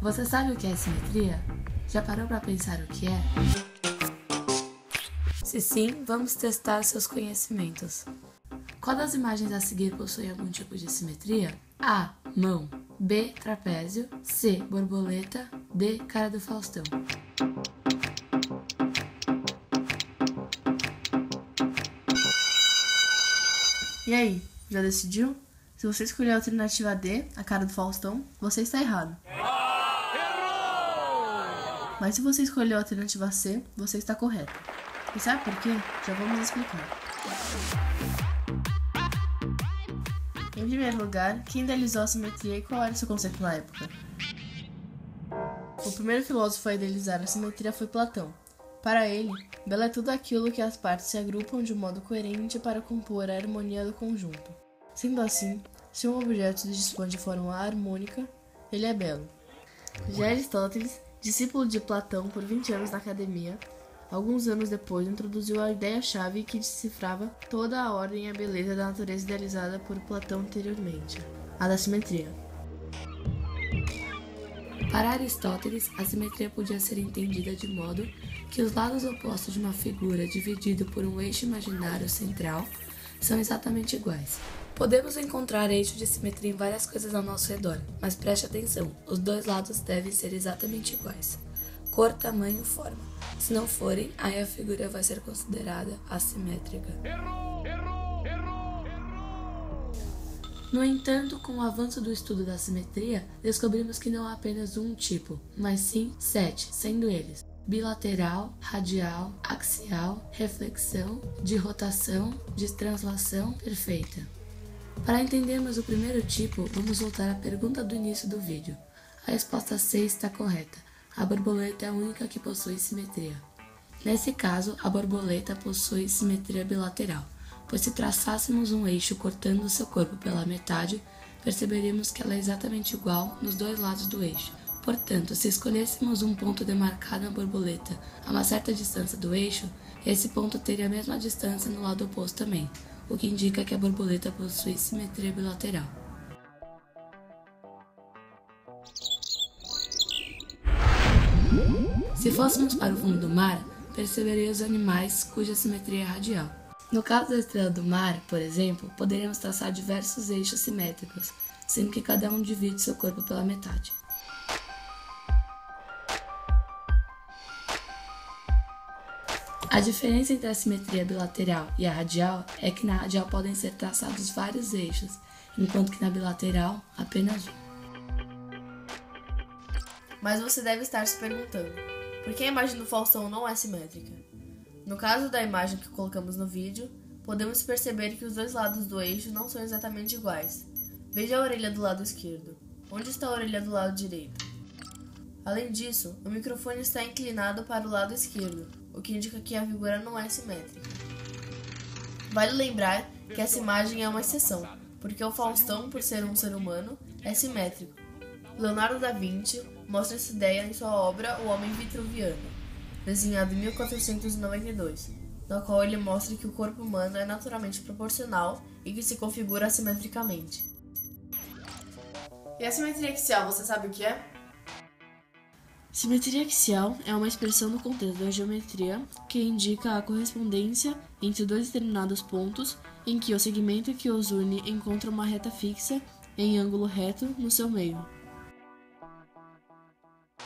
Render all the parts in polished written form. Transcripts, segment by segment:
Você sabe o que é simetria? Já parou para pensar o que é? Se sim, vamos testar seus conhecimentos. Qual das imagens a seguir possui algum tipo de simetria? A. Mão. B. Trapézio. C. Borboleta. D. Cara do Faustão. E aí, já decidiu? Se você escolher a alternativa D, a cara do Faustão, você está errado. Mas se você escolheu a alternativa C, você está correto. E sabe por quê? Já vamos explicar. Em primeiro lugar, quem idealizou a simetria e qual era o seu conceito na época? O primeiro filósofo a idealizar a simetria foi Platão. Para ele, belo é tudo aquilo que as partes se agrupam de um modo coerente para compor a harmonia do conjunto. Sendo assim, se um objeto se dispõe de forma harmônica, ele é belo. Já Aristóteles, discípulo de Platão por 20 anos na academia, alguns anos depois introduziu a ideia-chave que decifrava toda a ordem e a beleza da natureza idealizada por Platão anteriormente, a da simetria. Para Aristóteles, a simetria podia ser entendida de modo que os lados opostos de uma figura dividido por um eixo imaginário central são exatamente iguais. Podemos encontrar eixo de simetria em várias coisas ao nosso redor, mas preste atenção, os dois lados devem ser exatamente iguais. Cor, tamanho e forma. Se não forem, aí a figura vai ser considerada assimétrica. No entanto, com o avanço do estudo da simetria, descobrimos que não há apenas um tipo, mas sim 7, sendo eles bilateral, radial, axial, reflexão, de rotação, de translação perfeita. Para entendermos o primeiro tipo, vamos voltar à pergunta do início do vídeo. A resposta C está correta. A borboleta é a única que possui simetria. Nesse caso, a borboleta possui simetria bilateral, pois se traçássemos um eixo cortando seu corpo pela metade, perceberíamos que ela é exatamente igual nos dois lados do eixo. Portanto, se escolhêssemos um ponto demarcado na borboleta a uma certa distância do eixo, esse ponto teria a mesma distância no lado oposto também, o que indica que a borboleta possui simetria bilateral. Se fôssemos para o fundo do mar, perceberíamos animais cuja simetria é radial. No caso da estrela do mar, por exemplo, poderíamos traçar diversos eixos simétricos, sendo que cada um divide seu corpo pela metade. A diferença entre a simetria bilateral e a radial é que na radial podem ser traçados vários eixos, enquanto que na bilateral, apenas um. Mas você deve estar se perguntando, por que a imagem do Faustão não é simétrica? No caso da imagem que colocamos no vídeo, podemos perceber que os dois lados do eixo não são exatamente iguais. Veja a orelha do lado esquerdo. Onde está a orelha do lado direito? Além disso, o microfone está inclinado para o lado esquerdo, o que indica que a figura não é simétrica. Vale lembrar que essa imagem é uma exceção, porque o Faustão, por ser um ser humano, é simétrico. Leonardo da Vinci mostra essa ideia em sua obra O Homem Vitruviano, desenhado em 1492, na qual ele mostra que o corpo humano é naturalmente proporcional e que se configura assimetricamente. E a simetria axial, você sabe o que é? Simetria axial é uma expressão no contexto da geometria que indica a correspondência entre dois determinados pontos em que o segmento que os une encontra uma reta fixa em ângulo reto no seu meio.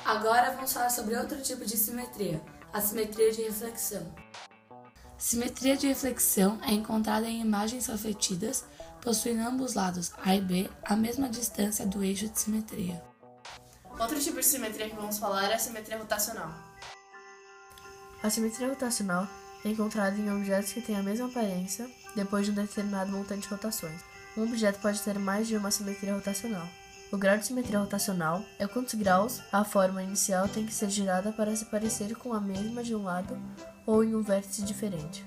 Agora vamos falar sobre outro tipo de simetria, a simetria de reflexão. Simetria de reflexão é encontrada em imagens refletidas, possuindo ambos lados A e B a mesma distância do eixo de simetria. Outro tipo de simetria que vamos falar é a simetria rotacional. A simetria rotacional é encontrada em objetos que têm a mesma aparência depois de um determinado montante de rotações. Um objeto pode ter mais de uma simetria rotacional. O grau de simetria rotacional é quantos graus a forma inicial tem que ser girada para se parecer com a mesma de um lado ou em um vértice diferente.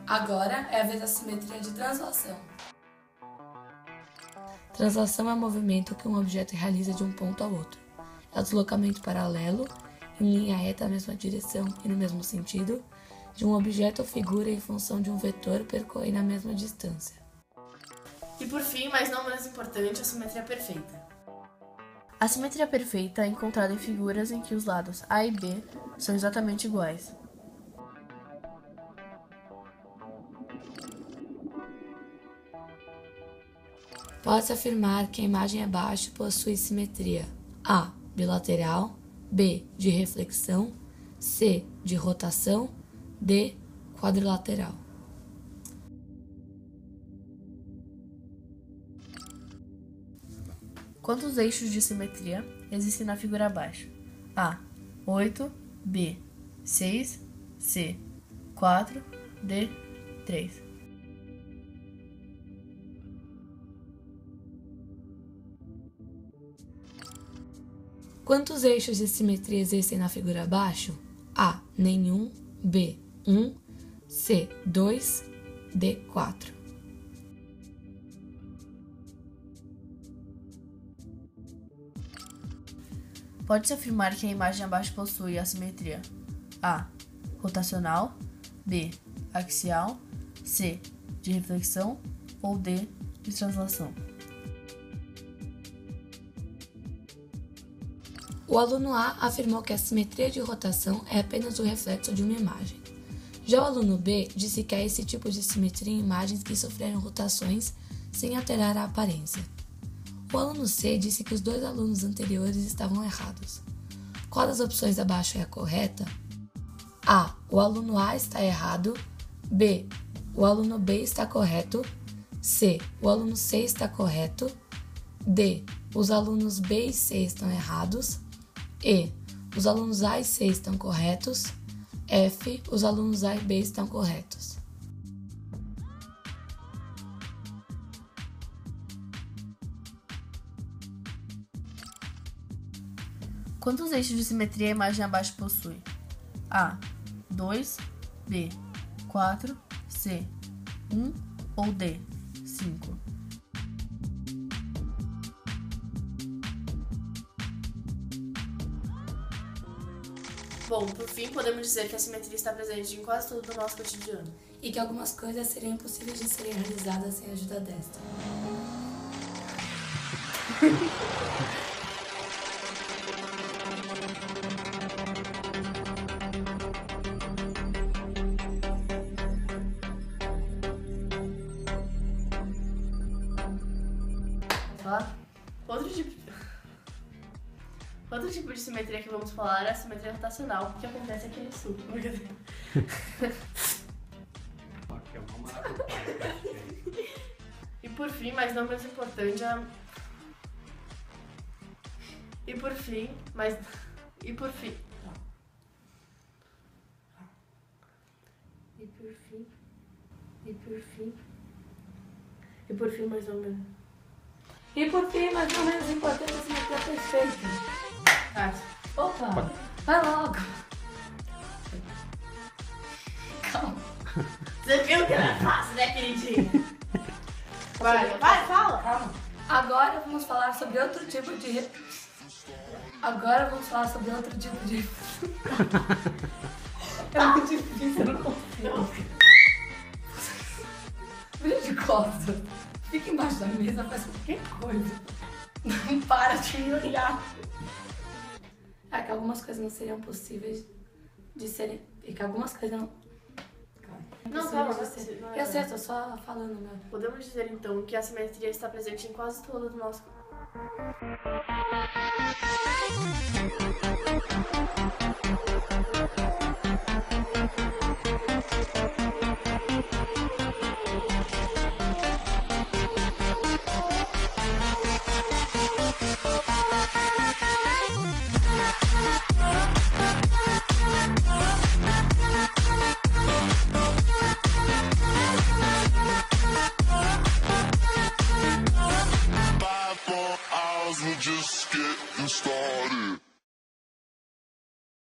Agora é a vez da simetria de translação. Translação é o movimento que um objeto realiza de um ponto ao outro. É o deslocamento paralelo, em linha reta na mesma direção e no mesmo sentido, de um objeto ou figura em função de um vetor percorrendo a mesma distância. E por fim, mas não menos importante, a simetria perfeita. A simetria perfeita é encontrada em figuras em que os lados A e B são exatamente iguais. Pode-se afirmar que a imagem abaixo possui simetria: A, bilateral, B, de reflexão, C, de rotação, D, quadrilateral. Quantos eixos de simetria existem na figura abaixo? A, 8, B, 6, C, 4, D, 3. Quantos eixos de simetria existem na figura abaixo? A, nenhum, B, 1, C, 2, D, 4. Pode-se afirmar que a imagem abaixo possui a simetria: A, rotacional, B, axial, C, de reflexão ou D, de translação. O aluno A afirmou que a simetria de rotação é apenas o reflexo de uma imagem. Já o aluno B disse que há esse tipo de simetria em imagens que sofreram rotações sem alterar a aparência. O aluno C disse que os dois alunos anteriores estavam errados. Qual das opções abaixo é a correta? A. O aluno A está errado. B. O aluno B está correto. C. O aluno C está correto. D. Os alunos B e C estão errados. E. Os alunos A e C estão corretos. F. Os alunos A e B estão corretos. Quantos eixos de simetria a imagem abaixo possui? A, 2, B, 4, C, 1 ou D, 5. Bom, por fim, podemos dizer que a simetria está presente em quase tudo do nosso cotidiano. E que algumas coisas seriam impossíveis de serem realizadas sem a ajuda desta. Outro tipo de simetria que vamos falar é a simetria rotacional, que acontece aqui no sul. E por fim, mas não menos importante, E por fim, mas não menos importante, a simetria perfeita. Opa! Vai logo! Calma. Você viu que não é fácil, né, queridinha? Vai, fala! Calma. Agora vamos falar sobre outro tipo de... É muito difícil, eu não consigo. Vira de costas. Fica embaixo da mesa, faz qualquer coisa. Não para de me olhar. É que algumas coisas não seriam possíveis de serem... E que algumas coisas não... Calma. Eu sei, eu tô só falando, meu. Podemos dizer, então, que a simetria está presente em quase todo do nosso...